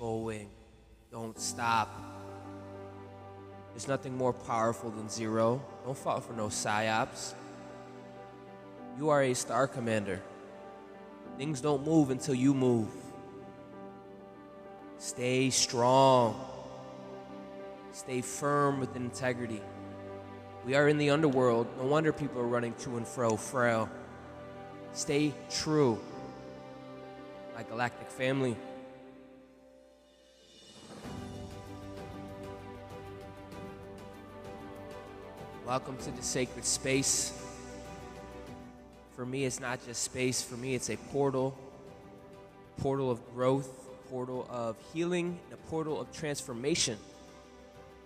going. Don't stop. There's nothing more powerful than zero. Don't fall for no psyops. You are a star commander. Things don't move until you move. Stay strong. Stay firm with integrity. We are in the underworld. No wonder people are running to and fro, frail. Stay true. My galactic family. Welcome to the sacred space. For me, it's not just space. For me, it's a portal of growth, portal of healing, and a portal of transformation.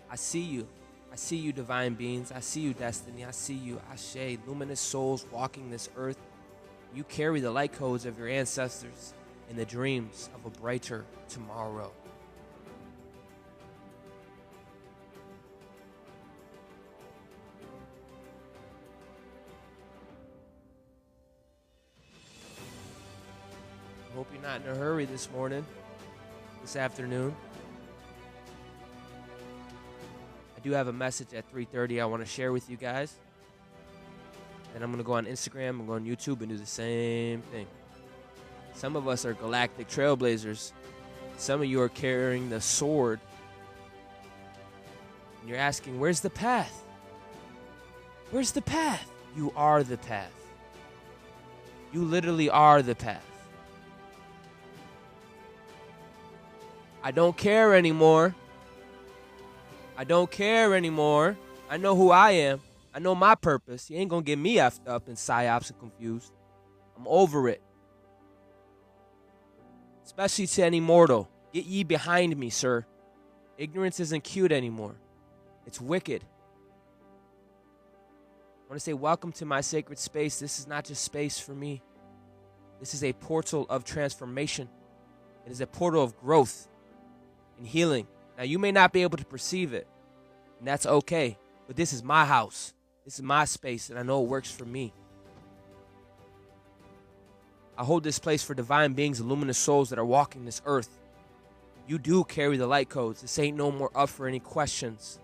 I see you. I see you, divine beings. I see you, destiny. I see you, Ashe, luminous souls walking this earth. You carry the light codes of your ancestors and the dreams of a brighter tomorrow. I hope you're not in a hurry this morning, this afternoon. I do have a message at 3:30 I want to share with you guys. And I'm going to go on Instagram and go on YouTube and do the same thing. Some of us are galactic trailblazers. Some of you are carrying the sword. And you're asking, where's the path? Where's the path? You are the path. You literally are the path. I don't care anymore. I don't care anymore. I know who I am. I know my purpose. You ain't gonna get me effed up and psyops and confused. I'm over it. Especially to any mortal. Get ye behind me, sir. Ignorance isn't cute anymore. It's wicked. I want to say welcome to my sacred space. This is not just space for me. This is a portal of transformation. It is a portal of growth and healing. Now, you may not be able to perceive it, and that's okay. But this is my house. This is my space, and I know it works for me. I hold this place for divine beings and luminous souls that are walking this earth. You do carry the light codes. This ain't no more up for any questions.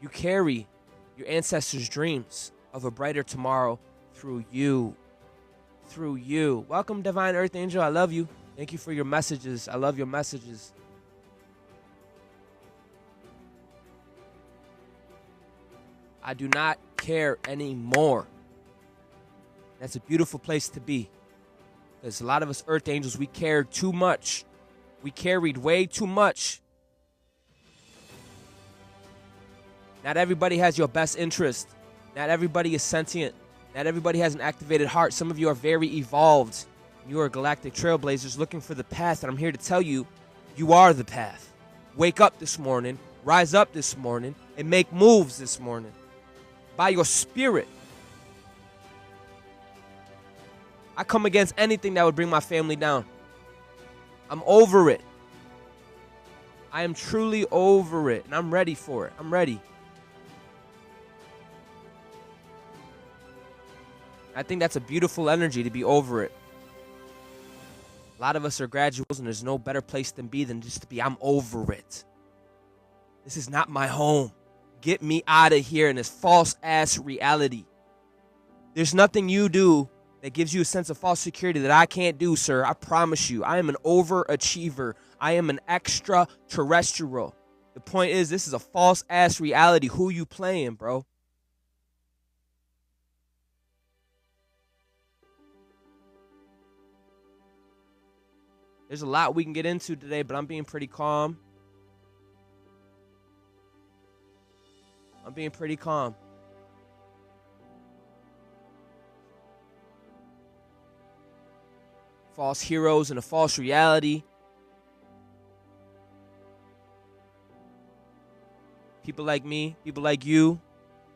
You carry your ancestors' dreams of a brighter tomorrow through you. Through you. Welcome, Divine Earth Angel. I love you. Thank you for your messages. I love your messages. I do not care anymore. That's a beautiful place to be. Because a lot of us Earth Angels, we cared too much. We carried way too much. Not everybody has your best interest. Not everybody is sentient. Not everybody has an activated heart. Some of you are very evolved. You are galactic trailblazers looking for the path. And I'm here to tell you, you are the path. Wake up this morning. Rise up this morning. And make moves this morning. By your spirit. I come against anything that would bring my family down. I'm over it. I am truly over it. And I'm ready for it. I'm ready. I think that's a beautiful energy to be over it. A lot of us are graduates, and there's no better place to be than just to be, I'm over it. This is not my home. Get me out of here in this false-ass reality. There's nothing you do that gives you a sense of false security that I can't do, sir. I promise you. I am an overachiever. I am an extraterrestrial. The point is, this is a false-ass reality. Who you playing, bro? There's a lot we can get into today, but I'm being pretty calm. I'm being pretty calm. False heroes and a false reality. People like me, people like you,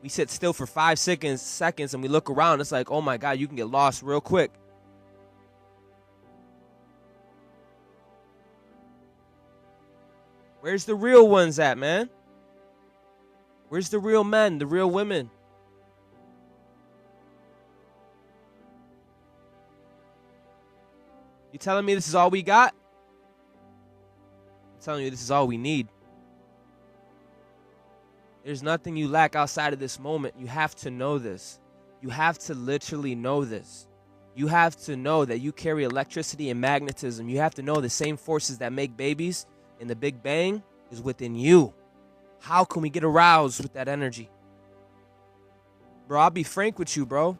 we sit still for 5 seconds and we look around. It's like, oh my God, you can get lost real quick. Where's the real ones at, man? Where's the real men, the real women? You telling me this is all we got? telling you, this is all we need. There's nothing you lack outside of this moment. You have to know this. You have to literally know this. You have to know that you carry electricity and magnetism. You have to know the same forces that make babies in the Big Bang is within you. How can we get aroused with that energy? Bro, I'll be frank with you, bro.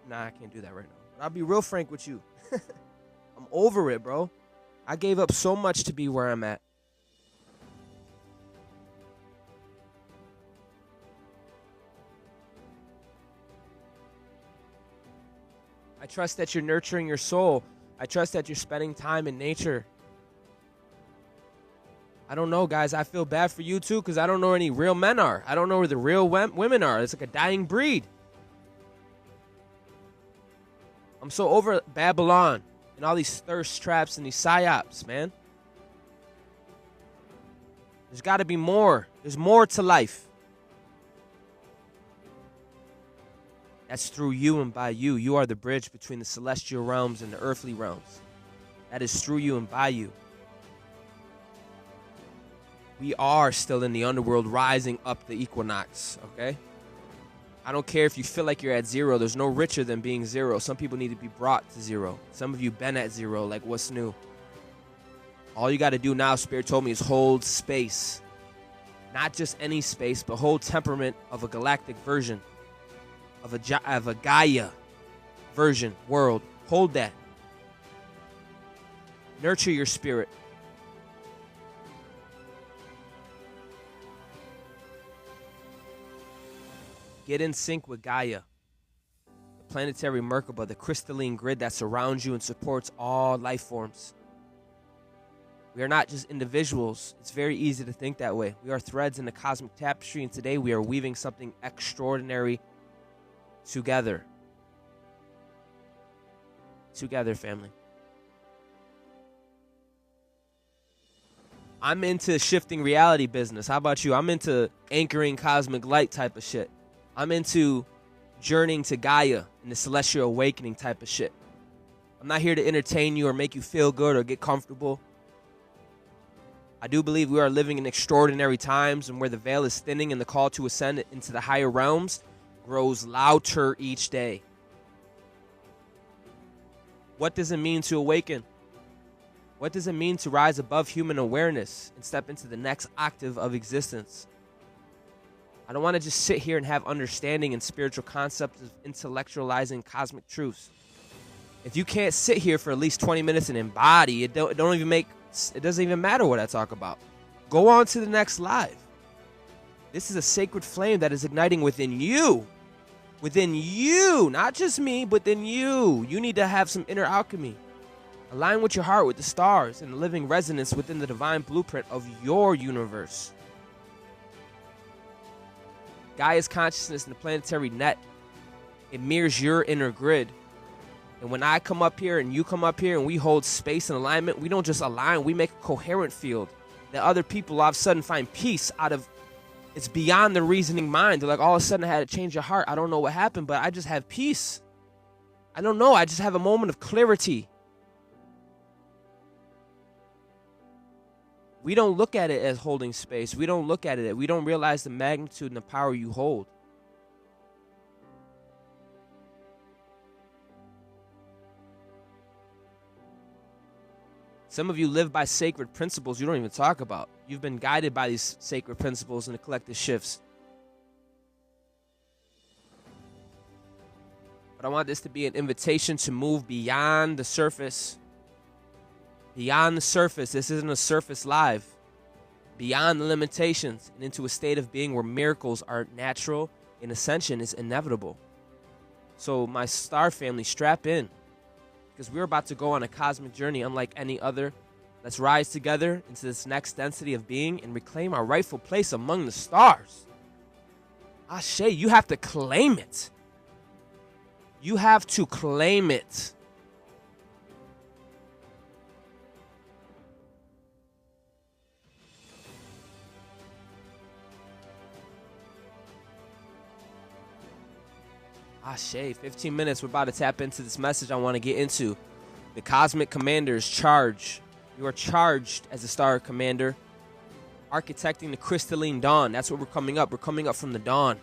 Nah, I can't do that right now. But I'll be real frank with you. I'm over it, bro. I gave up so much to be where I'm at. I trust that you're nurturing your soul. I trust that you're spending time in nature. I don't know, guys. I feel bad for you, too, because I don't know where any real men are. I don't know where the real women are. It's like a dying breed. I'm so over Babylon and all these thirst traps and these psyops, man. There's got to be more. There's more to life. That's through you and by you. You are the bridge between the celestial realms and the earthly realms. That is through you and by you. We are still in the underworld rising up the equinox, okay? I don't care if you feel like you're at zero. There's no richer than being zero. Some people need to be brought to zero. Some of you been at zero, like what's new? All you got to do now, Spirit told me, is hold space. Not just any space, but hold temperament of a galactic version. Of a Gaia version, world. Hold that. Nurture your spirit. Get in sync with Gaia, the planetary Merkaba, the crystalline grid that surrounds you and supports all life forms. We are not just individuals. It's very easy to think that way. We are threads in the cosmic tapestry, and today we are weaving something extraordinary together. Together, family. I'm into shifting reality business. How about you? I'm into anchoring cosmic light type of shit. I'm into journeying to Gaia and the celestial awakening type of shit. I'm not here to entertain you or make you feel good or get comfortable. I do believe we are living in extraordinary times and where the veil is thinning and the call to ascend into the higher realms grows louder each day. What does it mean to awaken? What does it mean to rise above human awareness and step into the next octave of existence? I don't want to just sit here and have understanding and spiritual concepts of intellectualizing cosmic truths. If you can't sit here for at least 20 minutes and embody, it doesn't even matter what I talk about. Go on to the next live. This is a sacred flame that is igniting within you. Within you, not just me, but within you. You need to have some inner alchemy. Align with your heart, with the stars, and the living resonance within the divine blueprint of your universe. Gaia's consciousness and the planetary net, it mirrors your inner grid. And when I come up here and you come up here and we hold space and alignment, we don't just align, we make a coherent field that other people all of a sudden find peace out of. It's beyond the reasoning mind. They're like, all of a sudden I had to change your heart. I don't know what happened, but I just have peace. I don't know. I just have a moment of clarity. We don't look at it as holding space. We don't look at it. We don't realize the magnitude and the power you hold. Some of you live by sacred principles you don't even talk about. You've been guided by these sacred principles in the collective shifts. But I want this to be an invitation to move beyond the surface. Beyond the surface. This isn't a surface live. Beyond the limitations and into a state of being where miracles are natural and ascension is inevitable. So my star family, strap in. Because we're about to go on a cosmic journey unlike any other. Let's rise together into this next density of being and reclaim our rightful place among the stars. Ashe, you have to claim it. You have to claim it. Ashe, 15 minutes. We're about to tap into this message I want to get into. The Cosmic Commanders charge. You are charged as a star commander, architecting the Crystalline Dawn. That's what we're coming up. We're coming up from the dawn.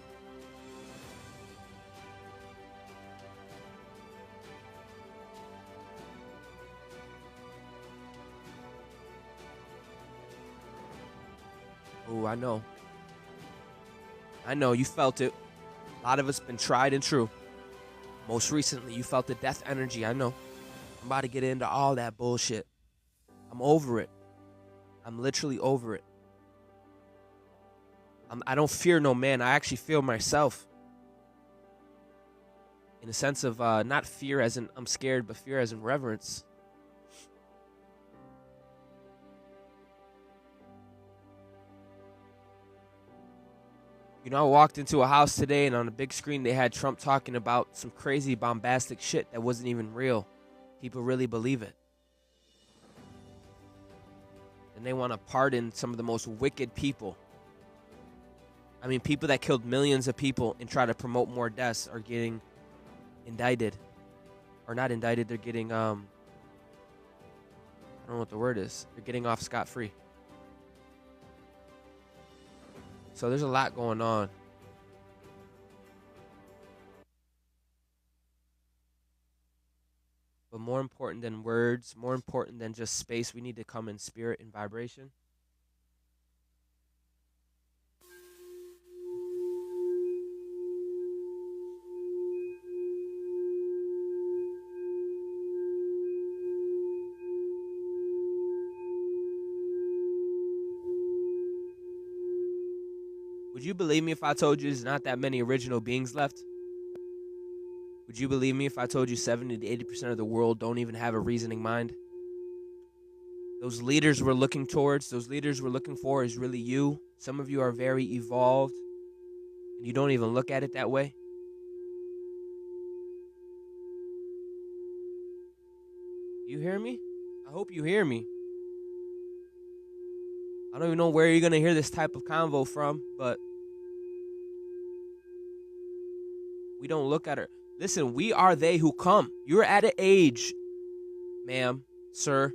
Oh, I know. I know, you felt it. A lot of us been tried and true. Most recently, you felt the death energy. I know. I'm about to get into all that bullshit. I'm over it. I'm literally over it. I don't fear no man. I actually fear myself. In a sense of not fear as in I'm scared, but fear as in reverence. You know, I walked into a house today and on the big screen they had Trump talking about some crazy bombastic shit that wasn't even real. People really believe it. And they want to pardon some of the most wicked people. I mean, people that killed millions of people and try to promote more deaths are getting indicted. Or not indicted, they're getting, I don't know what the word is. They're getting off scot-free. So there's a lot going on. But more important than words, more important than just space, we need to come in spirit and vibration. Would you believe me if I told you there's not that many original beings left? Would you believe me if I told you 70 to 80% of the world don't even have a reasoning mind? Those leaders we're looking towards, those leaders we're looking for is really you. Some of you are very evolved, and you don't even look at it that way. You hear me? I hope you hear me. I don't even know where you're going to hear this type of convo from, but we don't look at her. Listen, we are they who come. You're at an age, ma'am, sir,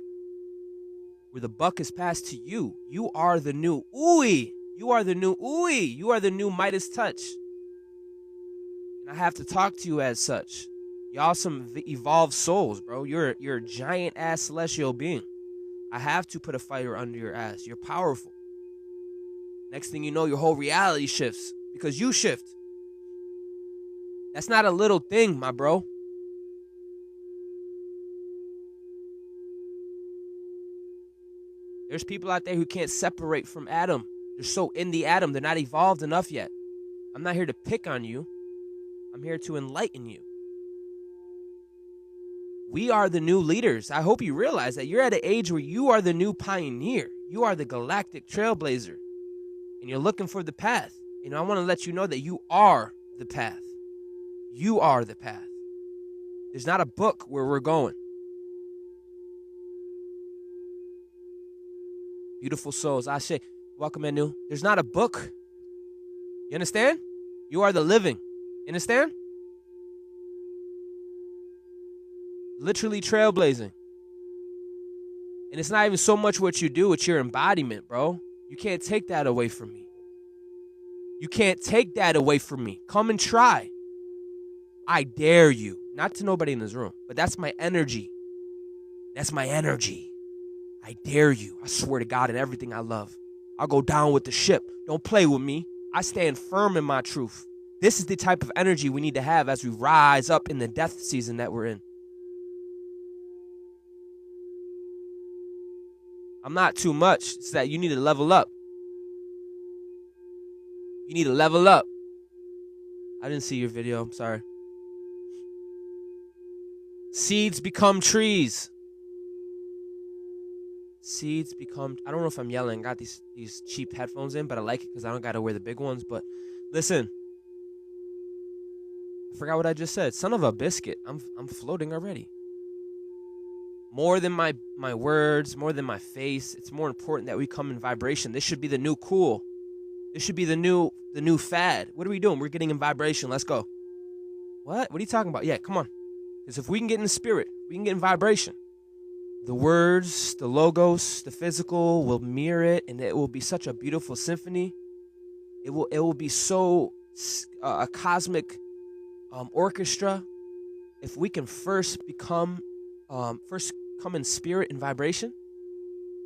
where the buck is passed to you. You are the new ooey. You are the new ooey. You are the new Midas touch. And I have to talk to you as such. Y'all some evolved souls, bro. You're a giant ass celestial being. I have to put a fire under your ass. You're powerful. Next thing you know, your whole reality shifts because you shift. That's not a little thing, my bro. There's people out there who can't separate from Adam. They're so in the atom, they're not evolved enough yet. I'm not here to pick on you. I'm here to enlighten you. We are the new leaders. I hope you realize that you're at an age where you are the new pioneer. You are the galactic trailblazer. And you're looking for the path. And I want to let you know that you are the path. You are the path. There's not a book where we're going. Beautiful souls. I say, welcome, Anu. There's not a book. You understand? You are the living. You understand? Literally trailblazing. And it's not even so much what you do, it's your embodiment, bro. You can't take that away from me. You can't take that away from me. Come and try. I dare you. Not to nobody in this room, but that's my energy. That's my energy. I dare you. I swear to God and everything I love. I'll go down with the ship. Don't play with me. I stand firm in my truth. This is the type of energy we need to have as we rise up in the death season that we're in. I'm not too much. It's that you need to level up. You need to level up. I didn't see your video. I'm sorry. Seeds become trees. Seeds become... I don't know if I'm yelling. I got these cheap headphones in, but I like it because I don't got to wear the big ones. But listen. I forgot what I just said. Son of a biscuit. I'm floating already. More than my words, more than my face. It's more important that we come in vibration. This should be the new cool. This should be the new fad. What are we doing? We're getting in vibration. Let's go. What? What are you talking about? Yeah, come on. Because if we can get in the spirit, we can get in vibration. The words, the logos, the physical will mirror it, and it will be such a beautiful symphony. It will be so a cosmic orchestra. If we can first come in spirit and vibration,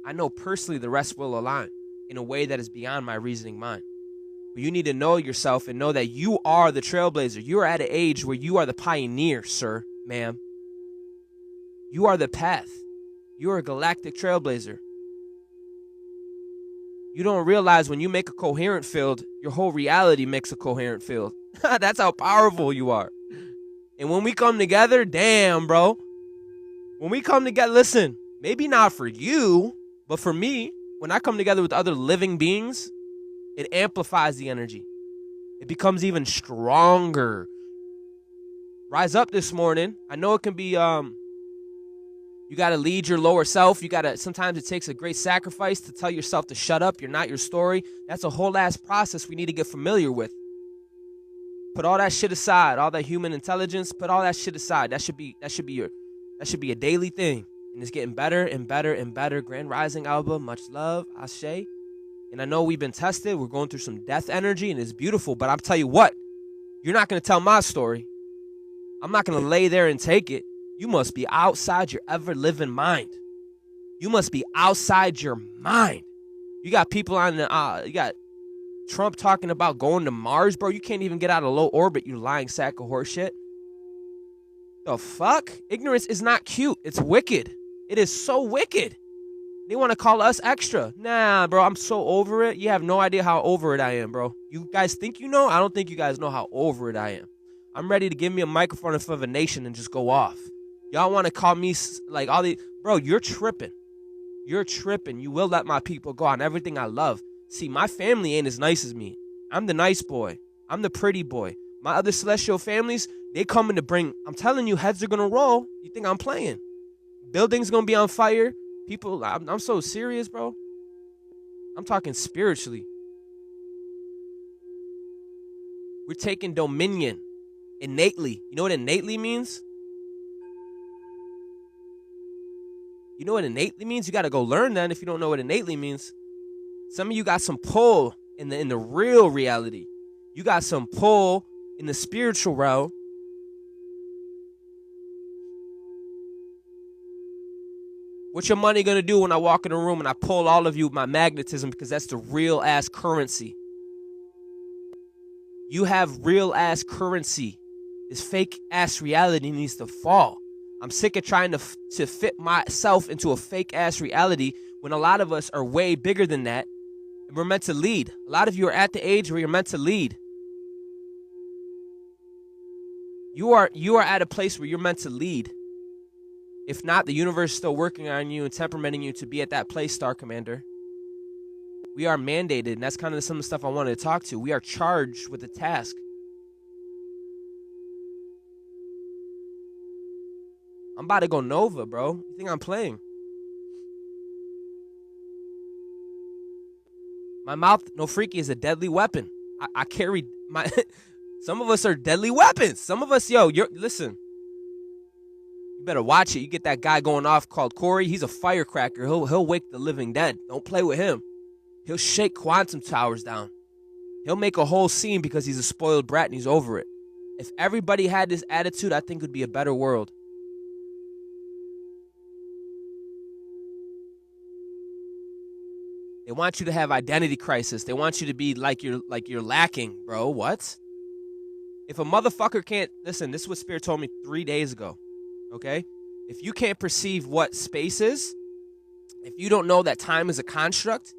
I know personally the rest will align in a way that is beyond my reasoning mind. But you need to know yourself and know that you are the trailblazer. You are at an age where you are the pioneer, sir, ma'am. You are the path. You are a galactic trailblazer. You don't realize when you make a coherent field, your whole reality makes a coherent field. That's how powerful you are. And when we come together, damn, bro. When we come together, listen, maybe not for you, but for me, when I come together with other living beings, it amplifies the energy. It becomes even stronger. Rise up this morning. I know it can be, you got to lead your lower self. Sometimes it takes a great sacrifice to tell yourself to shut up. You're not your story. That's a whole ass process we need to get familiar with. Put all that shit aside, all that human intelligence, put all that shit aside. That should be a daily thing. And it's getting better and better and better. Grand Rising album, much love, Ashe. And I know we've been tested. We're going through some death energy, and it's beautiful. But I'll tell you what, you're not going to tell my story. I'm not going to lay there and take it. You must be outside your ever-living mind. You must be outside your mind. You got people on the, you got Trump talking about going to Mars, bro. You can't even get out of low orbit, you lying sack of horse shit. The fuck? Ignorance is not cute. It's wicked. It is so wicked. They want to call us extra. Nah, bro, I'm so over it. You have no idea how over it I am, bro. You guys think you know? I don't think you guys know how over it I am. I'm ready to give me a microphone in front of a nation and just go off. Y'all want to call me like all these. Bro, you're tripping. You're tripping. You will let my people go on everything I love. See, my family ain't as nice as me. I'm the nice boy. I'm the pretty boy. My other celestial families, they coming to bring, I'm telling you, heads are going to roll. You think I'm playing? Buildings going to be on fire. People, I'm so serious, bro. I'm talking spiritually. We're taking dominion innately. You know what innately means? You know what innately means? You got to go learn that if you don't know what innately means. Some of you got some pull in the real reality. You got some pull in the spiritual realm. What's your money going to do when I walk in a room and I pull all of you with my magnetism, because that's the real ass currency. You have real ass currency. This fake ass reality needs to fall. I'm sick of trying to fit myself into a fake ass reality when a lot of us are way bigger than that. And we're meant to lead. A lot of you are at the age where you're meant to lead. You are at a place where you're meant to lead. If not, the universe is still working on you and temperamenting you to be at that place, Star Commander. We are mandated, and that's kind of some of the stuff I wanted to talk to. We are charged with a task. I'm about to go Nova, bro. You think I'm playing? My mouth, no freaky, is a deadly weapon. I carry my... Some of us are deadly weapons. Some of us, listen. You better watch it. You get that guy going off called Corey. He's a firecracker. He'll wake the living dead. Don't play with him. He'll shake quantum towers down. He'll make a whole scene because he's a spoiled brat and he's over it. If everybody had this attitude, I think it would be a better world. They want you to have identity crisis. They want you to be like you're lacking, bro. What? If a motherfucker can't... Listen, this is what Spirit told me 3 days ago. Okay? If you can't perceive what space is, if you don't know that time is a construct,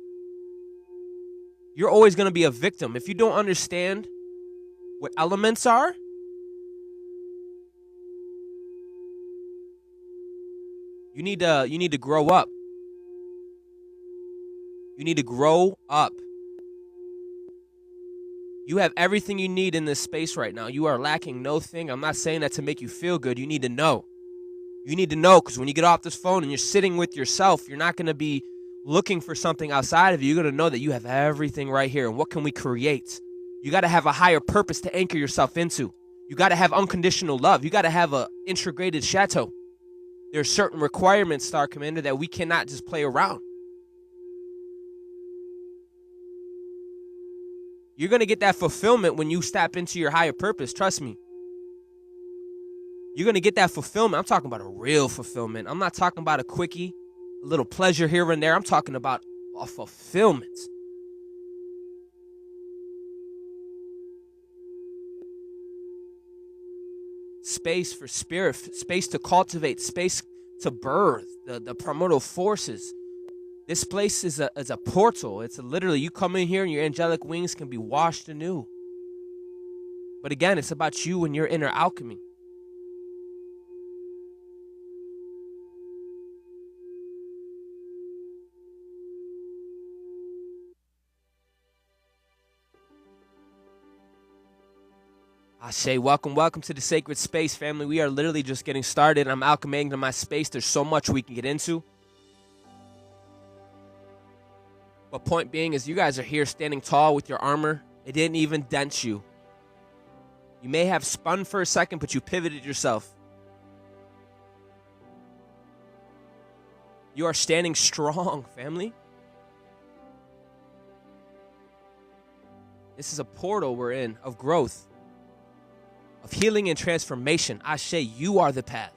you're always going to be a victim. If you don't understand what elements are, you need to grow up. You need to grow up. You have everything you need in this space right now. You are lacking no thing. I'm not saying that to make you feel good. You need to know. You need to know, because when you get off this phone and you're sitting with yourself, you're not going to be looking for something outside of you. You're going to know that you have everything right here. And what can we create? You got to have a higher purpose to anchor yourself into. You got to have unconditional love. You got to have an integrated chateau. There are certain requirements, Star Commander, that we cannot just play around. You're going to get that fulfillment when you step into your higher purpose. Trust me. You're going to get that fulfillment. I'm talking about a real fulfillment. I'm not talking about a quickie, a little pleasure here and there. I'm talking about a fulfillment. Space for spirit, space to cultivate, space to birth, the primordial forces. This place is a portal. It's literally, you come in here and your angelic wings can be washed anew. But again, it's about you and your inner alchemy. I say welcome to the sacred space, family. We are literally just getting started. I'm alchemizing to my space. There's so much we can get into. But point being is you guys are here standing tall with your armor. It didn't even dent you. You may have spun for a second, but you pivoted yourself. You are standing strong, family. This is a portal we're in of growth, of healing and transformation. Ashe, you are the path.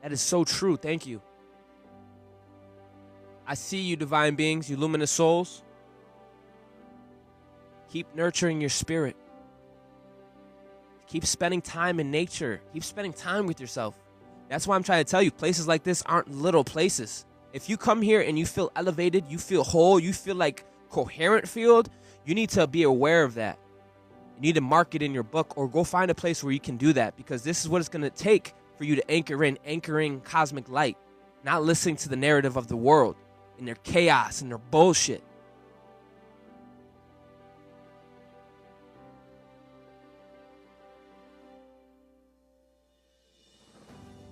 That is so true. Thank you. I see you, divine beings, you luminous souls. Keep nurturing your spirit. Keep spending time in nature. Keep spending time with yourself. That's why I'm trying to tell you, places like this aren't little places. If you come here and you feel elevated, you feel whole, you feel like coherent field, you need to be aware of that. You need to mark it in your book or go find a place where you can do that, because this is what it's going to take for you to anchoring cosmic light, not listening to the narrative of the world and their chaos and their bullshit.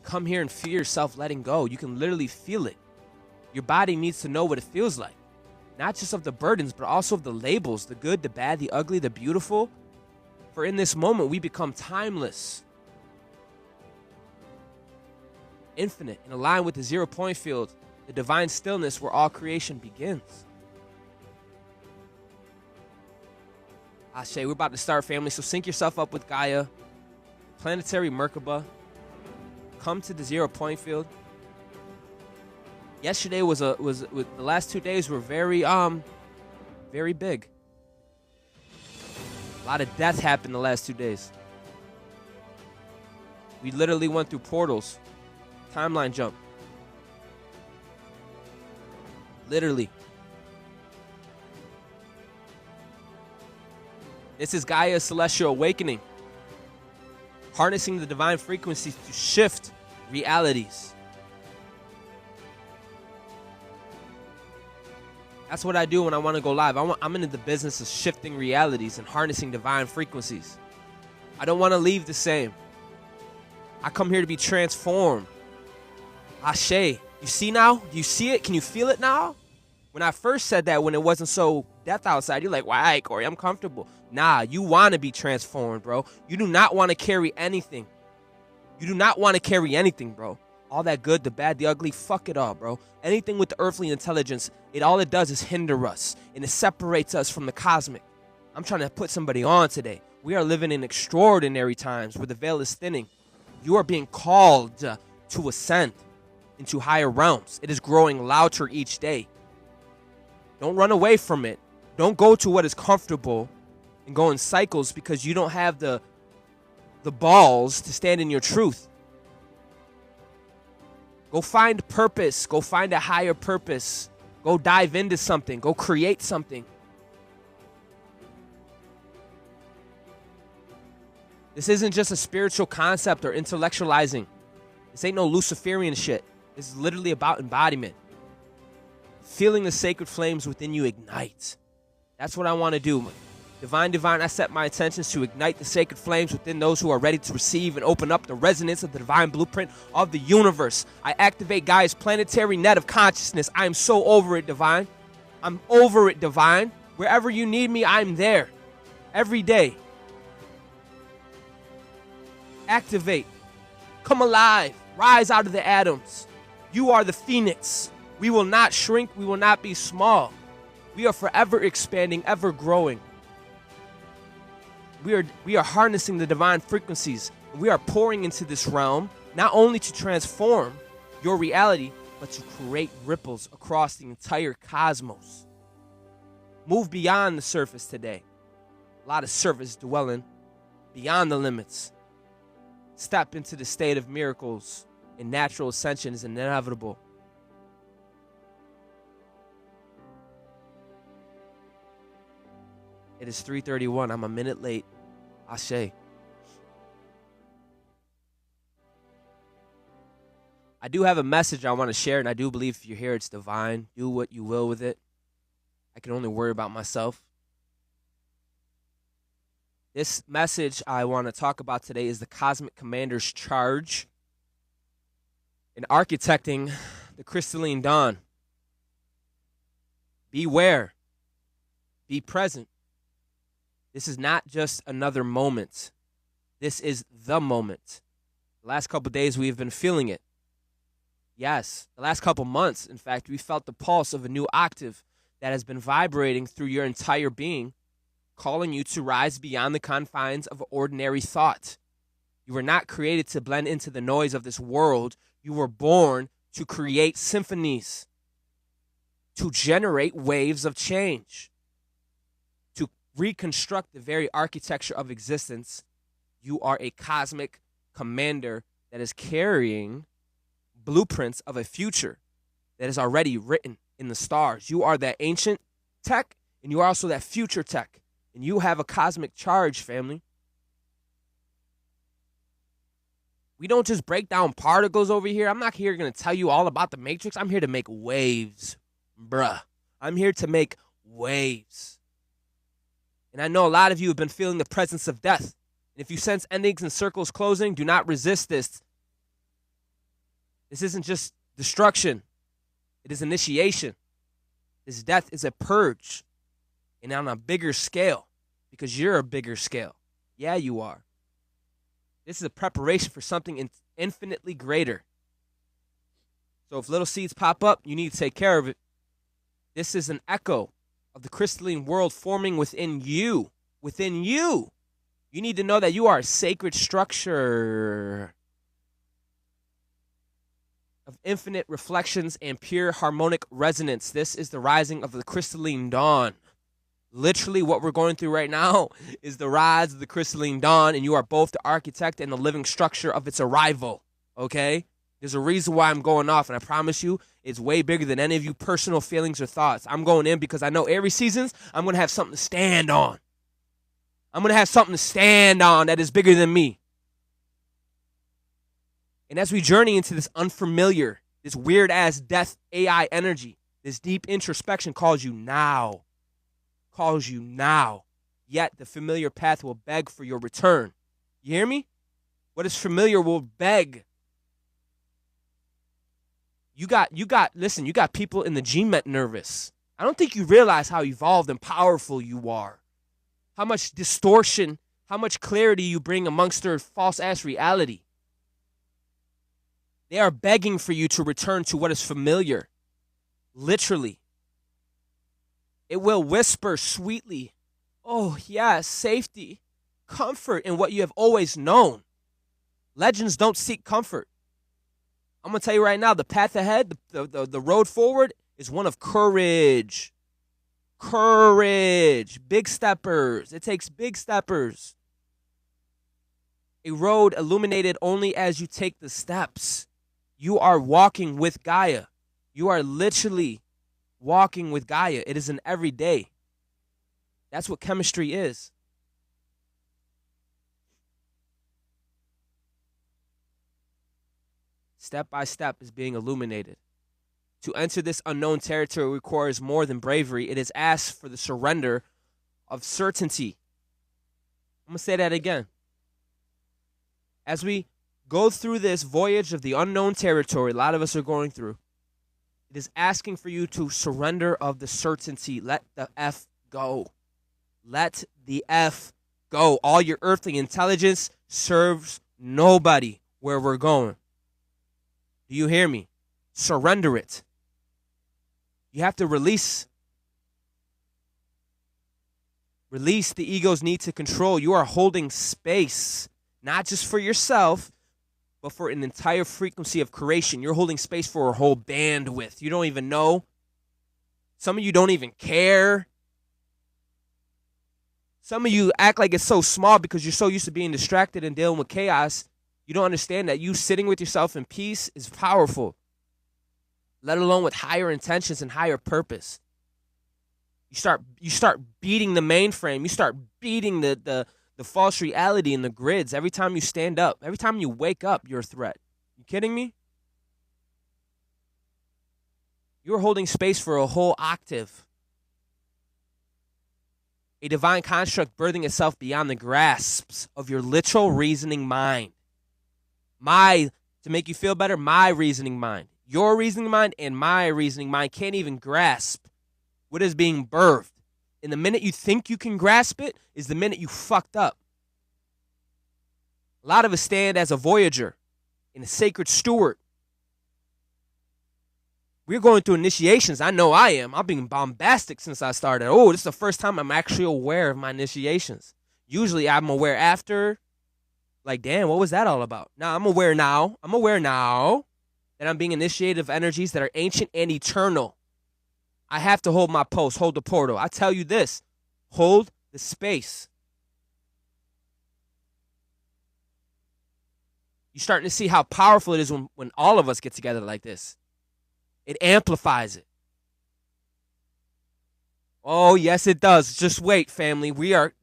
Come here and feel yourself letting go. You can literally feel it. Your body needs to know what it feels like. Not just of the burdens, but also of the labels, the good, the bad, the ugly, the beautiful. For in this moment, we become timeless, infinite, and aligned with the 0 point field, the divine stillness where all creation begins. Ashe, we're about to start, family. So sync yourself up with Gaia, planetary Merkaba. Come to the 0 point field. Yesterday was the last 2 days were very big. A lot of death happened the last 2 days. We literally went through portals. Timeline jump. Literally. This is Gaia's celestial awakening. Harnessing the divine frequencies to shift realities. That's what I do when I want to go live. I'm in the business of shifting realities and harnessing divine frequencies. I don't want to leave the same. I come here to be transformed. Ashe. You see now? Do you see it? Can you feel it now? When I first said that, when it wasn't so death outside, you're like, why, Corey? I'm comfortable. Nah, you want to be transformed, bro. You do not want to carry anything. You do not want to carry anything, bro. All that good, the bad, the ugly, fuck it all, bro. Anything with the earthly intelligence, all it does is hinder us, and it separates us from the cosmic. I'm trying to put somebody on today. We are living in extraordinary times where the veil is thinning. You are being called to ascend into higher realms. It is growing louder each day. Don't run away from it. Don't go to what is comfortable and go in cycles because you don't have the balls to stand in your truth. Go find purpose. Go find a higher purpose. Go dive into something. Go create something. This isn't just a spiritual concept or intellectualizing. This ain't no Luciferian shit. This is literally about embodiment. Feeling the sacred flames within you ignite. That's what I want to do. Divine, I set my intentions to ignite the sacred flames within those who are ready to receive and open up the resonance of the divine blueprint of the universe. I activate Gaia's planetary net of consciousness. I am so over it, divine. I'm over it, divine. Wherever you need me, I'm there. Every day. Activate. Come alive. Rise out of the atoms. You are the phoenix. We will not shrink. We will not be small. We are forever expanding, ever growing. We are harnessing the divine frequencies. We are pouring into this realm, not only to transform your reality, but to create ripples across the entire cosmos. Move beyond the surface today. A lot of surface dwelling, beyond the limits. Step into the state of miracles, and natural ascension is inevitable. It is 3:31. I'm a minute late. Ashe. I do have a message I want to share, and I do believe if you're here, it's divine. Do what you will with it. I can only worry about myself. This message I want to talk about today is the Cosmic Commander's charge in architecting the Crystalline Dawn. Beware. Be present. This is not just another moment. This is the moment. The last couple of days, we've been feeling it. Yes, the last couple months, in fact, we felt the pulse of a new octave that has been vibrating through your entire being, calling you to rise beyond the confines of ordinary thought. You were not created to blend into the noise of this world. You were born to create symphonies, to generate waves of change, to reconstruct the very architecture of existence. You are a cosmic commander that is carrying blueprints of a future that is already written in the stars. You are that ancient tech, and you are also that future tech. And you have a cosmic charge, family. We don't just break down particles over here. I'm not here going to tell you all about the matrix. I'm here to make waves, bruh. I'm here to make waves. And I know a lot of you have been feeling the presence of death. And if you sense endings and circles closing, do not resist this. This isn't just destruction. It is initiation. This death is a purge. And on a bigger scale. Because you're a bigger scale. Yeah, you are. This is a preparation for something infinitely greater. So if little seeds pop up, you need to take care of it. This is an echo of the crystalline world forming within you. Within you. You need to know that you are a sacred structure of infinite reflections and pure harmonic resonance. This is the rising of the Crystalline Dawn. Literally what we're going through right now is the rise of the Crystalline Dawn, and you are both the architect and the living structure of its arrival, okay? There's a reason why I'm going off, and I promise you, it's way bigger than any of you personal feelings or thoughts. I'm going in because I know every seasons I'm going to have something to stand on. I'm going to have something to stand on that is bigger than me. And as we journey into this unfamiliar, this weird-ass death AI energy, this deep introspection calls you now. Calls you now. Yet the familiar path will beg for your return. You hear me? What is familiar will beg. Listen, you got people in the G-Met nervous. I don't think you realize how evolved and powerful you are. How much distortion, how much clarity you bring amongst their false-ass reality. They are begging for you to return to what is familiar. Literally. It will whisper sweetly, oh, yes, safety, comfort in what you have always known. Legends don't seek comfort. I'm going to tell you right now, the path ahead, the road forward is one of courage. Courage. Big steppers. It takes big steppers. A road illuminated only as you take the steps. You are walking with Gaia. You are literally walking with Gaia. It is an everyday. That's what chemistry is. Step by step is being illuminated. To enter this unknown territory requires more than bravery. It is asked for the surrender of certainty. I'm going to say that again. As we go through this voyage of the unknown territory, a lot of us are going through, it is asking for you to surrender of the certainty. Let the F go. Let the F go. All your earthly intelligence serves nobody where we're going. Do you hear me? Surrender it. You have to release the ego's need to control. You are holding space, not just for yourself, but for an entire frequency of creation. You're holding space for a whole bandwidth. You don't even know. Some of you don't even care. Some of you act like it's so small because you're so used to being distracted and dealing with chaos. You don't understand that you sitting with yourself in peace is powerful, let alone with higher intentions and higher purpose. You start beating the mainframe. You start beating the false reality and the grids. Every time you stand up, every time you wake up, you're a threat. You kidding me? You're holding space for a whole octave. A divine construct birthing itself beyond the grasps of your literal reasoning mind. To make you feel better, my reasoning mind. Your reasoning mind and my reasoning mind can't even grasp what is being birthed. And the minute you think you can grasp it is the minute you fucked up. A lot of us stand as a voyager and a sacred steward. We're going through initiations. I know I am. I've been bombastic since I started. Oh, this is the first time I'm actually aware of my initiations. Usually I'm aware after. Like, damn, what was that all about? Now I'm aware now. I'm aware now that I'm being initiated of energies that are ancient and eternal. I have to hold my post, hold the portal. I tell you this, hold the space. You're starting to see how powerful it is when all of us get together like this. It amplifies it. Oh, yes, it does. Just wait, family.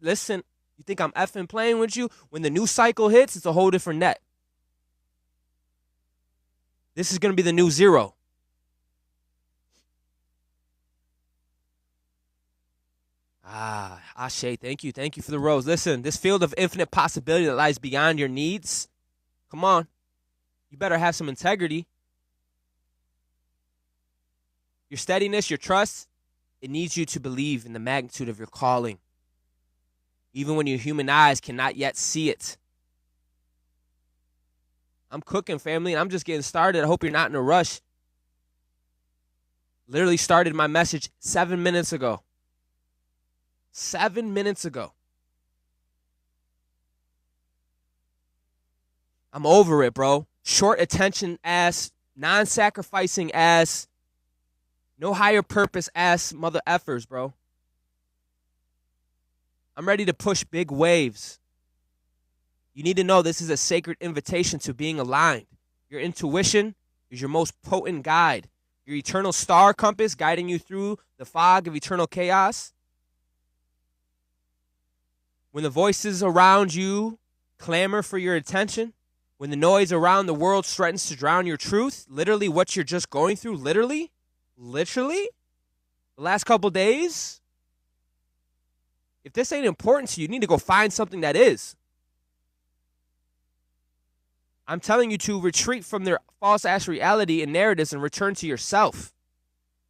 Listen, you think I'm effing playing with you? When the new cycle hits, it's a whole different net. This is going to be the new zero. Ashe, thank you. Thank you for the rose. Listen, this field of infinite possibility that lies beyond your needs, come on. You better have some integrity. Your steadiness, your trust, it needs you to believe in the magnitude of your calling, even when your human eyes cannot yet see it. I'm cooking, family, and I'm just getting started. I hope you're not in a rush. Literally started my message 7 minutes ago. 7 minutes ago. I'm over it, bro. Short attention ass, non-sacrificing ass, no higher purpose ass mother effers, bro. I'm ready to push big waves. You need to know this is a sacred invitation to being aligned. Your intuition is your most potent guide. Your eternal star compass guiding you through the fog of eternal chaos. When the voices around you clamor for your attention, when the noise around the world threatens to drown your truth, literally what you're just going through, literally, the last couple days, if this ain't important to you, you need to go find something that is. I'm telling you to retreat from their false-ass reality and narratives and return to yourself.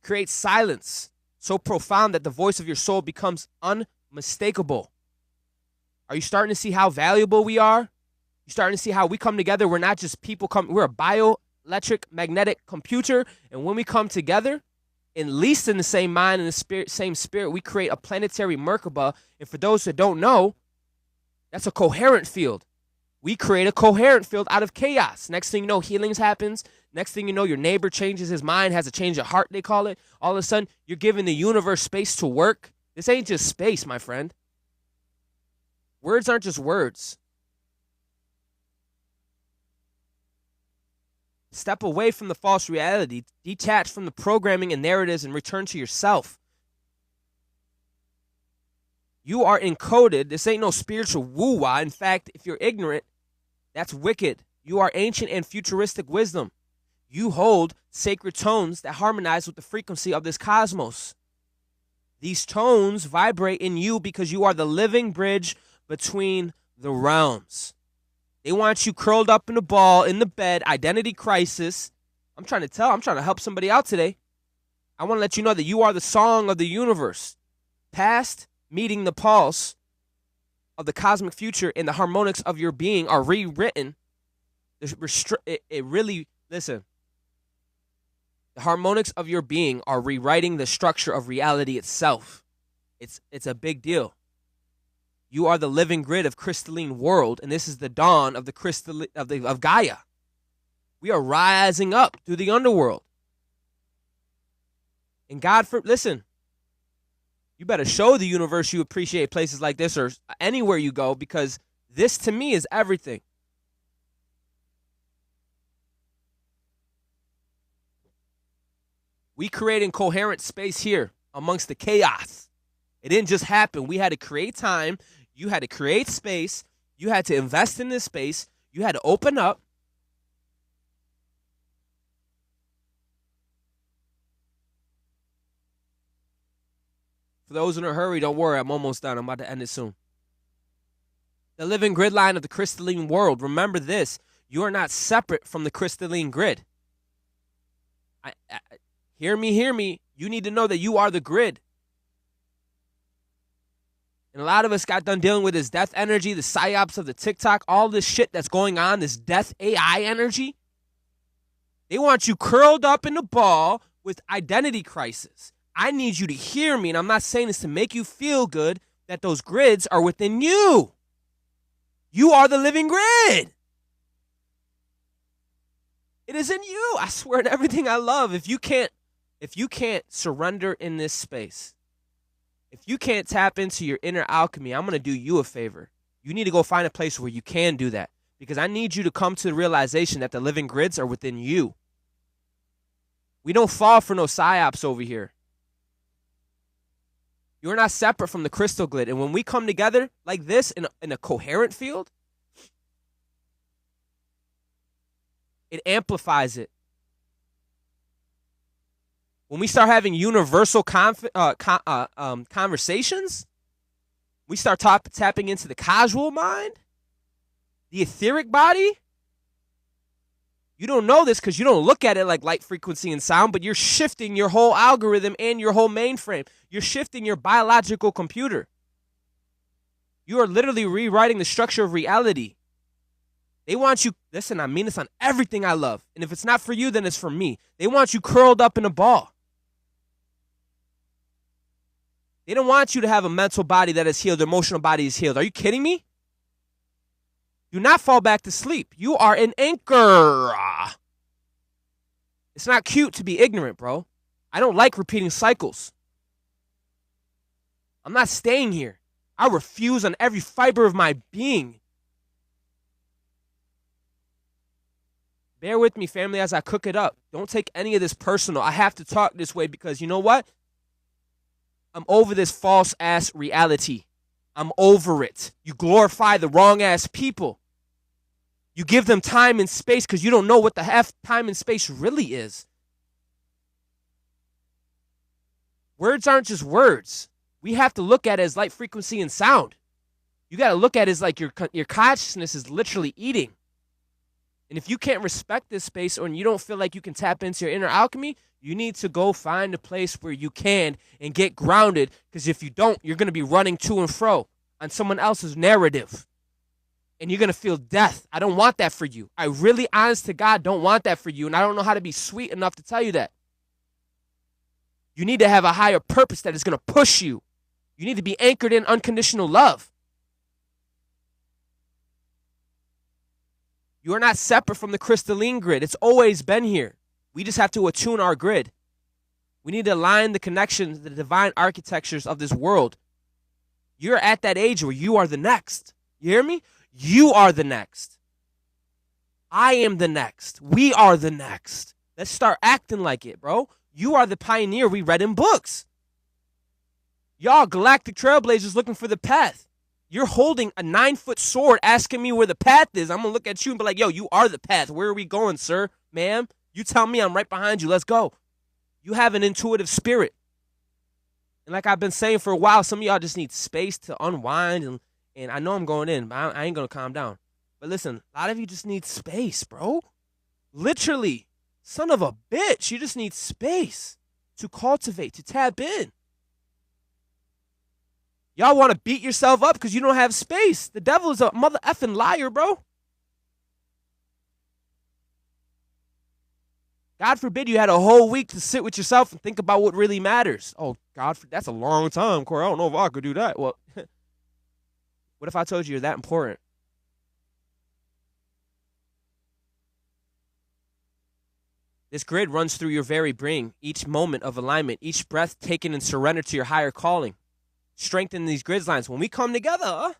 Create silence so profound that the voice of your soul becomes unmistakable. Are you starting to see how valuable we are? You starting to see how we come together? We're not just people we're a bioelectric magnetic computer. And when we come together, at least in the same mind and the same spirit, we create a planetary Merkaba. And for those that don't know, that's a coherent field. We create a coherent field out of chaos. Next thing you know, healings happens. Next thing you know, your neighbor changes his mind, has a change of heart, they call it. All of a sudden, you're giving the universe space to work. This ain't just space, my friend. Words aren't just words. Step away from the false reality, detach from the programming and narratives, and return to yourself. You are encoded. This ain't no spiritual woo-wah. In fact, if you're ignorant, that's wicked. You are ancient and futuristic wisdom. You hold sacred tones that harmonize with the frequency of this cosmos. These tones vibrate in you because you are the living bridge between the realms. They want you curled up in a ball in the bed, identity crisis. I'm trying to help somebody out today. I want to let you know that you are the song of the universe. Past meeting the pulse of the cosmic future and the harmonics of your being are rewritten. Listen, The harmonics of your being are rewriting the structure of reality itself. It's a big deal. You are the living grid of crystalline world, and this is the dawn of the of Gaia. We are rising up through the underworld. And listen, you better show the universe you appreciate places like this or anywhere you go, because this to me is everything. We created coherent space here amongst the chaos. It didn't just happen. We had to create time. You had to create space. You had to invest in this space. You had to open up. For those in a hurry, don't worry. I'm almost done. I'm about to end it soon. The living grid line of the crystalline world. Remember this. You are not separate from the crystalline grid. Hear me. You need to know that you are the grid. And a lot of us got done dealing with this death energy, the psyops of the TikTok, all this shit that's going on, this death AI energy. They want you curled up in a ball with identity crisis. I need you to hear me, and I'm not saying this to make you feel good, that those grids are within you. You are the living grid. It is in you. I swear to everything I love. If you can't surrender in this space, if you can't tap into your inner alchemy, I'm going to do you a favor. You need to go find a place where you can do that, because I need you to come to the realization that the living grids are within you. We don't fall for no psyops over here. You're not separate from the crystal grid. And when we come together like this in a coherent field, it amplifies it. When we start having universal conversations, we start tapping into the casual mind, the etheric body. You don't know this because you don't look at it like light, frequency, and sound, but you're shifting your whole algorithm and your whole mainframe. You're shifting your biological computer. You are literally rewriting the structure of reality. They want you, listen, I mean this on everything I love. And if it's not for you, then it's for me. They want you curled up in a ball. They don't want you to have a mental body that is healed, emotional body is healed. Are you kidding me? Do not fall back to sleep. You are an anchor. It's not cute to be ignorant, bro. I don't like repeating cycles. I'm not staying here. I refuse on every fiber of my being. Bear with me, family, as I cook it up. Don't take any of this personal. I have to talk this way because you know what? I'm over this false-ass reality. I'm over it. You glorify the wrong-ass people. You give them time and space because you don't know what the F time and space really is. Words aren't just words. We have to look at it as light, frequency, and sound. You got to look at it as like your consciousness is literally eating. And if you can't respect this space or you don't feel like you can tap into your inner alchemy, you need to go find a place where you can and get grounded, because if you don't, you're going to be running to and fro on someone else's narrative. And you're going to feel death. I don't want that for you. I really, honest to God, don't want that for you. And I don't know how to be sweet enough to tell you that. You need to have a higher purpose that is going to push you. You need to be anchored in unconditional love. You are not separate from the crystalline grid. It's always been here. We just have to attune our grid. We need to align the connections, the divine architectures of this world. You're at that age where you are the next. You hear me? You are the next. I am the next. We are the next. Let's start acting like it, bro. You are the pioneer we read in books. Y'all galactic trailblazers looking for the path. You're holding a 9-foot sword asking me where the path is. I'm going to look at you and be like, yo, you are the path. Where are we going, sir, ma'am? You tell me, I'm right behind you. Let's go. You have an intuitive spirit. And like I've been saying for a while, some of y'all just need space to unwind. And I know I'm going in, but I ain't going to calm down. But listen, a lot of you just need space, bro. Literally. Son of a bitch. You just need space to cultivate, to tap in. Y'all want to beat yourself up because you don't have space. The devil is a mother effing liar, bro. God forbid you had a whole week to sit with yourself and think about what really matters. Oh, that's a long time, Corey. I don't know if I could do that. Well, what if I told you you're that important? This grid runs through your very being, each moment of alignment, each breath taken in surrender to your higher calling. Strengthen these grid lines. When we come together,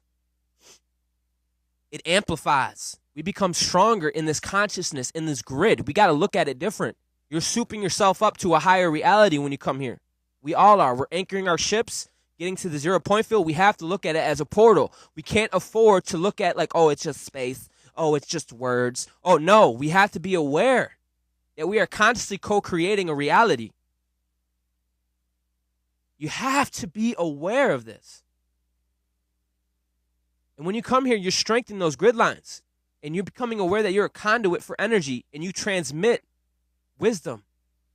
it amplifies. We become stronger in this consciousness, in this grid. We got to look at it different. You're souping yourself up to a higher reality when you come here. We all are. We're anchoring our ships, getting to the 0 point field. We have to look at it as a portal. We can't afford to look at like, oh, it's just space. Oh, it's just words. Oh, no, we have to be aware that we are constantly co-creating a reality. You have to be aware of this. And when you come here, you're strengthening those grid lines. And you're becoming aware that you're a conduit for energy. And you transmit wisdom.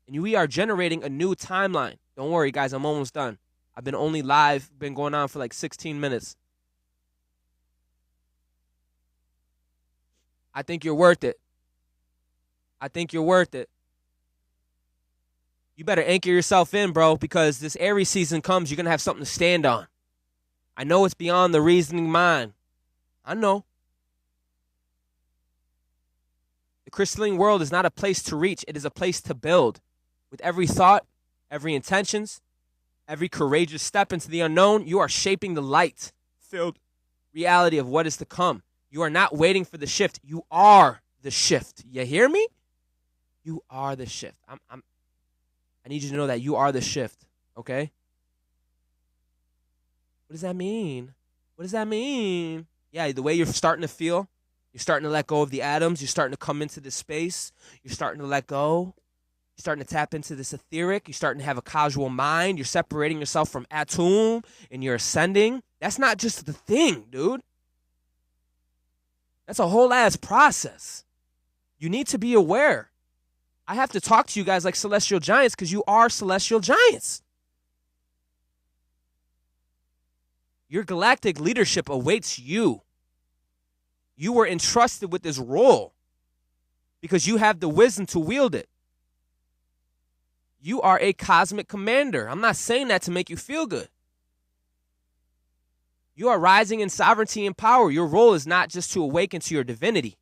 And we are generating a new timeline. Don't worry, guys. I'm almost done. I've been only live. Been going on for like 16 minutes. I think you're worth it. I think you're worth it. You better anchor yourself in, bro, because this Aries season comes, you're going to have something to stand on. I know it's beyond the reasoning mind. I know. The crystalline world is not a place to reach. It is a place to build. With every thought, every intentions, every courageous step into the unknown, you are shaping the light-filled reality of what is to come. You are not waiting for the shift. You are the shift. You hear me? You are the shift. I need you to know that you are the shift, okay? What does that mean? What does that mean? Yeah, the way you're starting to feel, you're starting to let go of the atoms, you're starting to come into this space, you're starting to let go, you're starting to tap into this etheric, you're starting to have a casual mind, you're separating yourself from atom, and you're ascending. That's not just the thing, dude. That's a whole ass process. You need to be aware. I have to talk to you guys like celestial giants because you are celestial giants. Your galactic leadership awaits you. You were entrusted with this role because you have the wisdom to wield it. You are a cosmic commander. I'm not saying that to make you feel good. You are rising in sovereignty and power. Your role is not just to awaken to your divinity,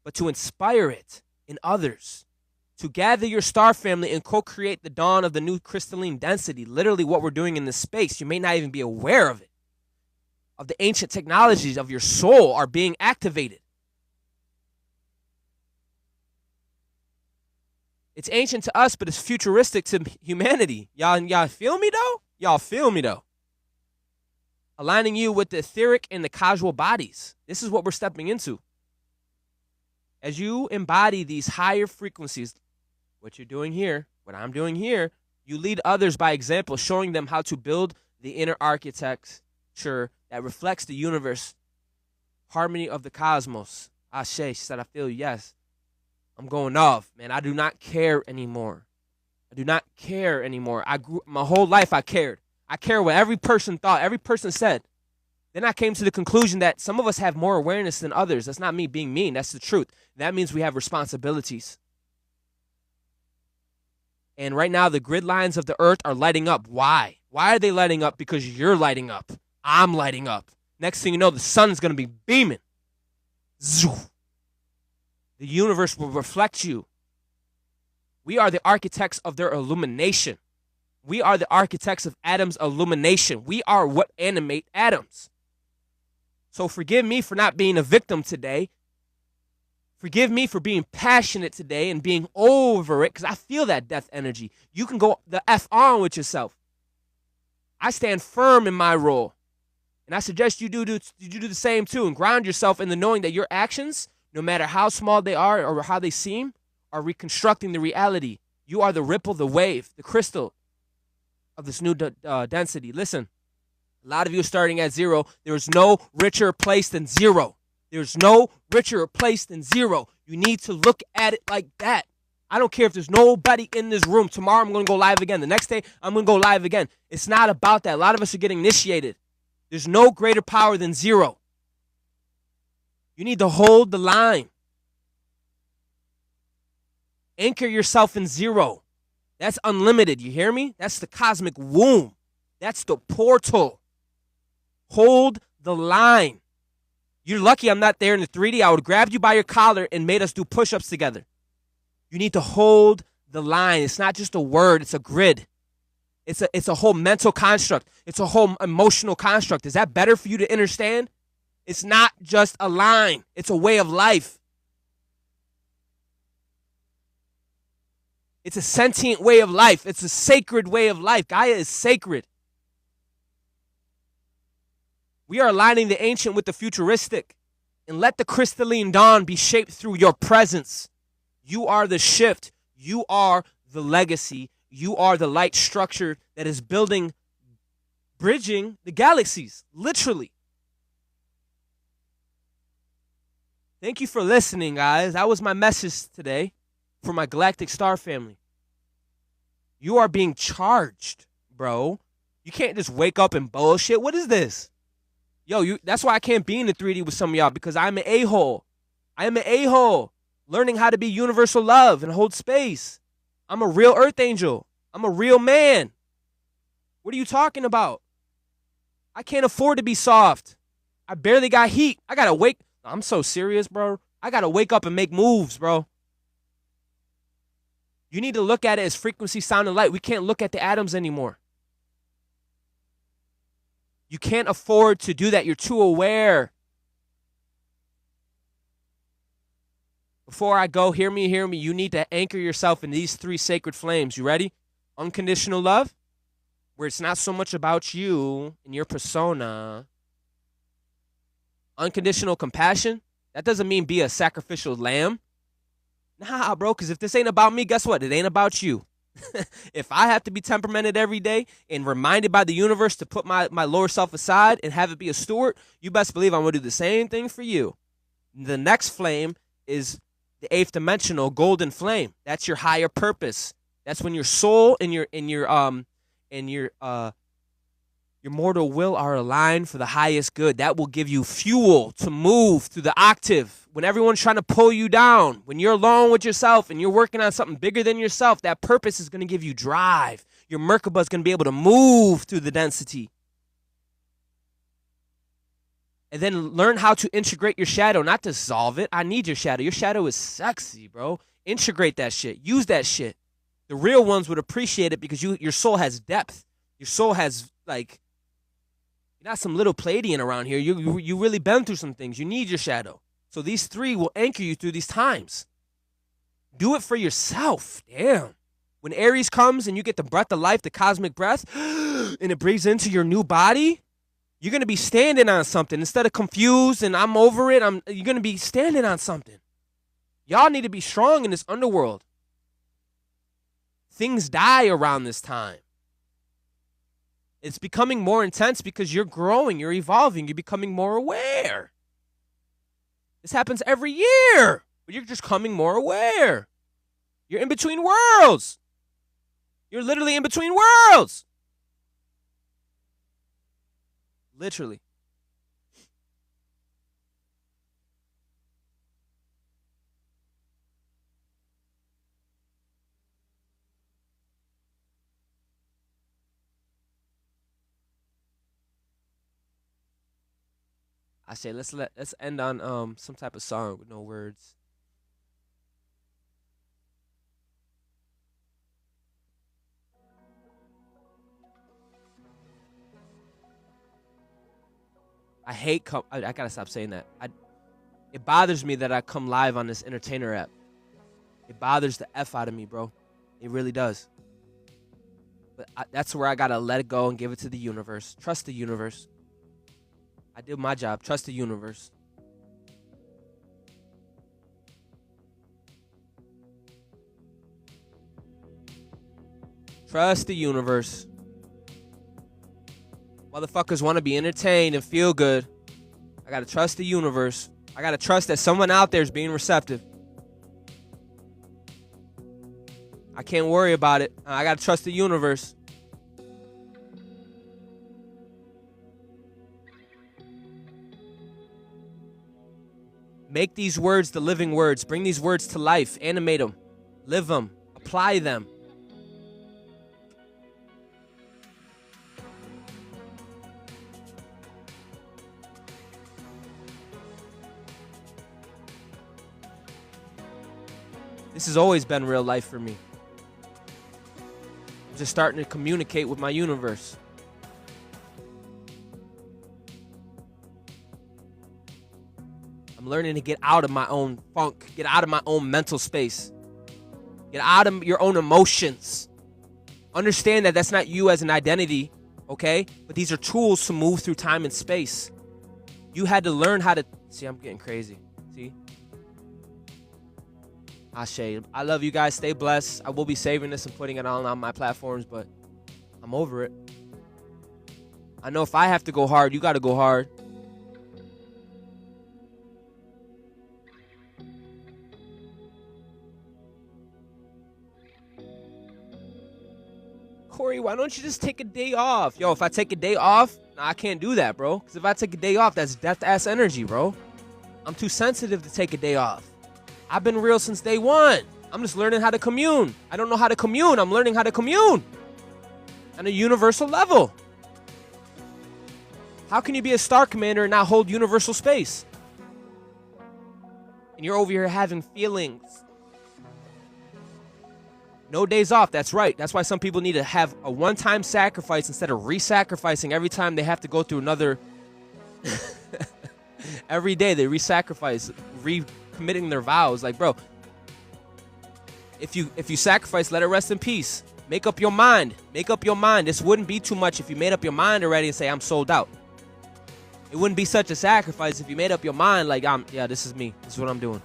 but to inspire it in others, to gather your star family and co-create the dawn of the new crystalline density. Literally what we're doing in this space. You may not even be aware of it. Of the ancient technologies of your soul are being activated. It's ancient to us, but it's futuristic to humanity. Y'all feel me though? Y'all feel me though? Aligning you with the etheric and the causal bodies. This is what we're stepping into. As you embody these higher frequencies, what you're doing here, what I'm doing here, you lead others by example, showing them how to build the inner architecture that reflects the universe, harmony of the cosmos. Ashe, she said, I feel you. Yes. I'm going off, man. I do not care anymore. I do not care anymore. My whole life I cared. I care what every person thought, every person said. Then I came to the conclusion that some of us have more awareness than others. That's not me being mean. That's the truth. That means we have responsibilities. And right now, the grid lines of the earth are lighting up. Why? Why are they lighting up? Because you're lighting up. I'm lighting up. Next thing you know, the sun is going to be beaming. Zoo. The universe will reflect you. We are the architects of their illumination. We are the architects of atoms' illumination. We are what animate atoms. So forgive me for not being a victim today. Forgive me for being passionate today and being over it because I feel that death energy. You can go the F on with yourself. I stand firm in my role. And I suggest you do the same too and ground yourself in the knowing that your actions, no matter how small they are or how they seem, are reconstructing the reality. You are the ripple, the wave, the crystal of this new density. Listen, a lot of you are starting at zero. There's no richer place than zero. There's no richer place than zero. You need to look at it like that. I don't care if there's nobody in this room. Tomorrow I'm going to go live again. The next day I'm going to go live again. It's not about that. A lot of us are getting initiated. There's no greater power than zero. You need to hold the line. Anchor yourself in 0. That's unlimited. You hear me? That's the cosmic womb. That's the portal. Hold the line. You're lucky I'm not there in the 3D. I would grab you by your collar and made us do push-ups together. You need to hold the line. It's not just a word. It's a grid. It's a whole mental construct. It's a whole emotional construct. Is that better for you to understand? It's not just a line. It's a way of life. It's a sentient way of life. It's a sacred way of life. Gaia is sacred. We are aligning the ancient with the futuristic. And let the crystalline dawn be shaped through your presence. You are the shift. You are the legacy. You are the light structure that is building, bridging the galaxies, literally. Thank you for listening, guys. That was my message today for my galactic star family. You are being charged, bro. You can't just wake up and bullshit. What is this? Yo, that's why I can't be in the 3D with some of y'all, because I'm an a-hole. I am an a-hole, learning how to be universal love and hold space. I'm a real earth angel. I'm a real man. What are you talking about? I can't afford to be soft. I barely got heat. I got to wake. I'm so serious, bro. I got to wake up and make moves, bro. You need to look at it as frequency, sound, and light. We can't look at the atoms anymore. You can't afford to do that. You're too aware. Before I go, hear me. You need to anchor yourself in these 3 sacred flames. You ready? Unconditional love, where it's not so much about you and your persona. Unconditional compassion. That doesn't mean be a sacrificial lamb. Nah, bro, because if this ain't about me, guess what? It ain't about you. If I have to be temperamented every day and reminded by the universe to put my lower self aside and have it be a steward, you best believe I'm going to do the same thing for you. The next flame is the 8th dimensional golden flame. That's your higher purpose. That's when your soul and your mortal will are aligned for the highest good. That will give you fuel to move through the octave. When everyone's trying to pull you down, when you're alone with yourself and you're working on something bigger than yourself, that purpose is going to give you drive. Your Merkaba is going to be able to move through the density. And then learn how to integrate your shadow, not dissolve it. I need your shadow. Your shadow is sexy, bro. Integrate that shit. Use that shit. The real ones would appreciate it because your soul has depth. Your soul has, like, you're not some little Pleiadian around here. You really been through some things. You need your shadow. So these 3 will anchor you through these times. Do it for yourself. Damn. When Aries comes and you get the breath of life, the cosmic breath, and it breathes into your new body, you're going to be standing on something. Instead of confused and I'm over it, you're going to be standing on something. Y'all need to be strong in this underworld. Things die around this time. It's becoming more intense because you're growing, you're evolving, you're becoming more aware. This happens every year, but you're just coming more aware. You're in between worlds. You're literally in between worlds. Literally. I say let's end on some type of song with no words. I hate I gotta stop saying that. It bothers me that I come live on this entertainer app. It bothers the F out of me, bro. It really does. But that's where I gotta let it go and give it to the universe. Trust the universe. I did my job. Trust the universe. Trust the universe. Motherfuckers want to be entertained and feel good. I gotta trust the universe. I gotta trust that someone out there is being receptive. I can't worry about it. I gotta trust the universe. Make these words the living words. Bring these words to life. Animate them. Live them. Apply them. This has always been real life for me. I'm just starting to communicate with my universe. I'm learning to get out of my own funk, get out of my own mental space, get out of your own emotions. Understand that that's not you as an identity, okay? But these are tools to move through time and space. You had to learn how to... See, I'm getting crazy. See? Ashe. I love you guys. Stay blessed. I will be saving this and putting it on my platforms, but I'm over it. I know if I have to go hard, you got to go hard. Corey, why don't you just take a day off? Yo, if I take a day off, nah, I can't do that, bro. Because if I take a day off, that's death-ass energy, bro. I'm too sensitive to take a day off. I've been real since day one. I'm just learning how to commune. I don't know how to commune. I'm learning how to commune on a universal level. How can you be a star commander and not hold universal space? And you're over here having feelings. No days off. That's right. That's why some people need to have a one-time sacrifice instead of re-sacrificing every time they have to go through another. Every day they re-sacrifice, committing their vows. Like, bro, if you sacrifice, let it rest in peace. Make up your mind. Make up your mind. This wouldn't be too much if you made up your mind already and say, I'm sold out. It wouldn't be such a sacrifice if you made up your mind like, yeah, this is me. This is what I'm doing.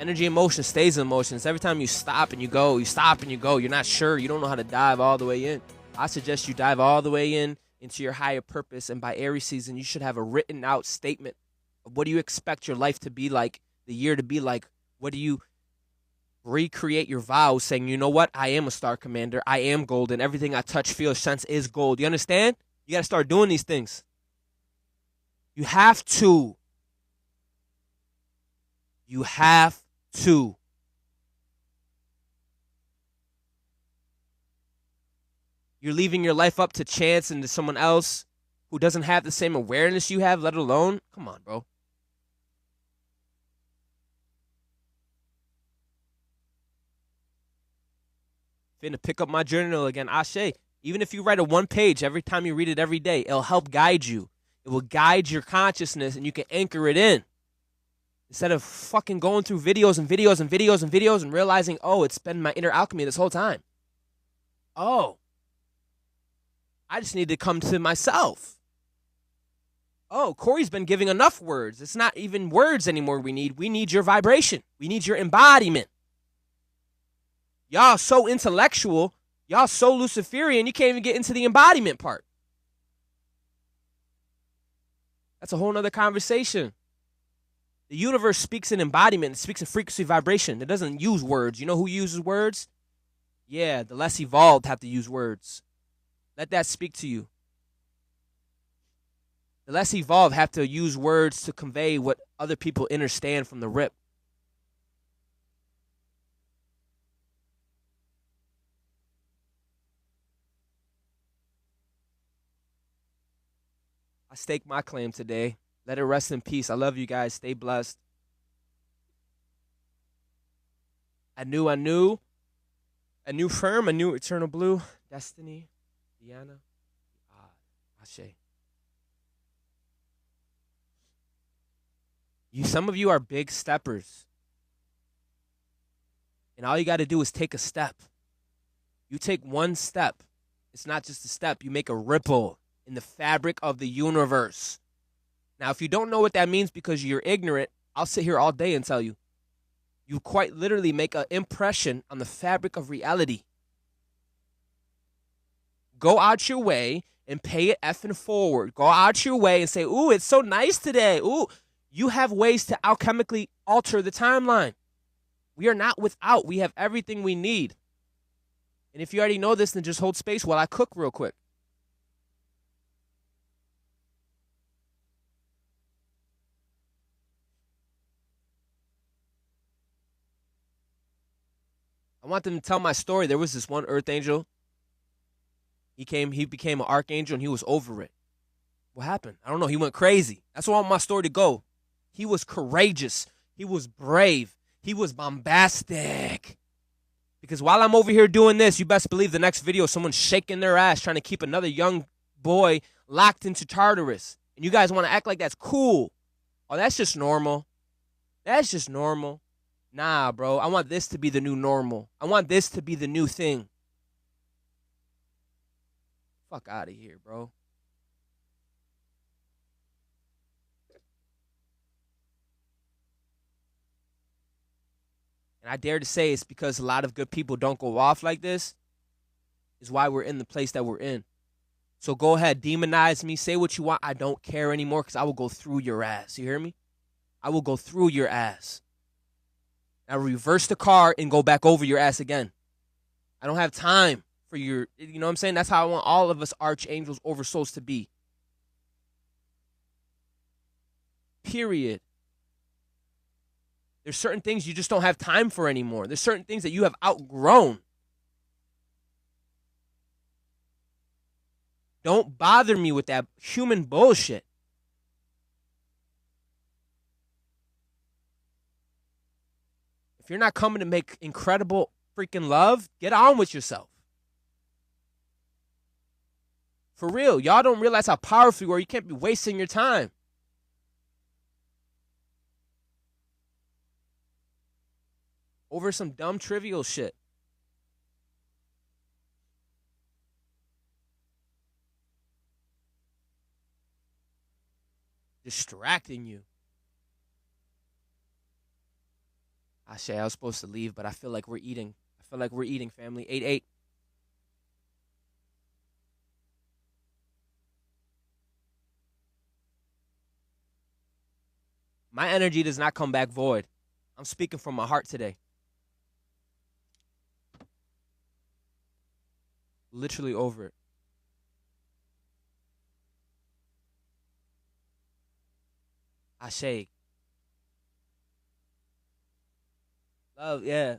Energy and motion stays in motion. It's every time you stop and you go, you stop and you go. You're not sure. You don't know how to dive all the way in. I suggest you dive all the way in into your higher purpose. And by Aries season, you should have a written out statement of what do you expect your life to be like, the year to be like. What do you recreate your vows saying, you know what? I am a star commander. I am golden. Everything I touch, feel, sense is gold. You understand? You got to start doing these things. You have to. You have to. You're leaving your life up to chance and to someone else who doesn't have the same awareness you have, let alone. Come on, bro. Finna pick up my journal again. Ashe. Even if you write a one page every time you read it every day, it'll help guide you. It will guide your consciousness and you can anchor it in. Instead of fucking going through videos and videos and videos and videos and realizing, oh, it's been my inner alchemy this whole time. Oh. I just need to come to myself. Oh, Corey's been giving enough words. It's not even words anymore we need. We need your vibration. We need your embodiment. Y'all so intellectual. Y'all so Luciferian, you can't even get into the embodiment part. That's a whole nother conversation. The universe speaks in embodiment. It speaks in frequency vibration. It doesn't use words. You know who uses words? Yeah, the less evolved have to use words. Let that speak to you. The less evolved have to use words to convey what other people understand from the rip. I stake my claim today. Let it rest in peace. I love you guys. Stay blessed. I knew. A new firm, a new eternal blue. Destiny. Diana. Ashe. Some of you are big steppers. And all you got to do is take a step. You take one step. It's not just a step. You make a ripple in the fabric of the universe. Now, if you don't know what that means because you're ignorant, I'll sit here all day and tell you. You quite literally make an impression on the fabric of reality. Go out your way and pay it effing forward. Go out your way and say, ooh, it's so nice today. Ooh, you have ways to alchemically alter the timeline. We are not without. We have everything we need. And if you already know this, then just hold space while I cook real quick. want them to tell my story. There was this one earth angel. He became an archangel, and he was over it. What happened? I don't know. He went crazy. That's where I want my story to go. He was courageous. He was brave. He was bombastic. Because while I'm over here doing this, you best believe the next video, someone's shaking their ass trying to keep another young boy locked into Tartarus. And you guys want to act like that's cool. Oh, that's just normal. That's just normal. Nah, bro. I want this to be the new normal. I want this to be the new thing. Fuck out of here, bro. And I dare to say it's because a lot of good people don't go off like this is why we're in the place that we're in. So go ahead, demonize me, say what you want. I don't care anymore because I will go through your ass. You hear me? I will go through your ass. Now reverse the car and go back over your ass again. I don't have time for your, you know what I'm saying? That's how I want all of us archangels, oversouls to be. Period. There's certain things you just don't have time for anymore. There's certain things that you have outgrown. Don't bother me with that human bullshit. If you're not coming to make incredible freaking love, get on with yourself. For real, y'all don't realize how powerful you are. You can't be wasting your time. Over some dumb trivial shit. Distracting you. I say I was supposed to leave, but I feel like we're eating. I feel like we're eating, family. 8-8. My energy does not come back void. I'm speaking from my heart today. Literally over it. I say. Love, yeah.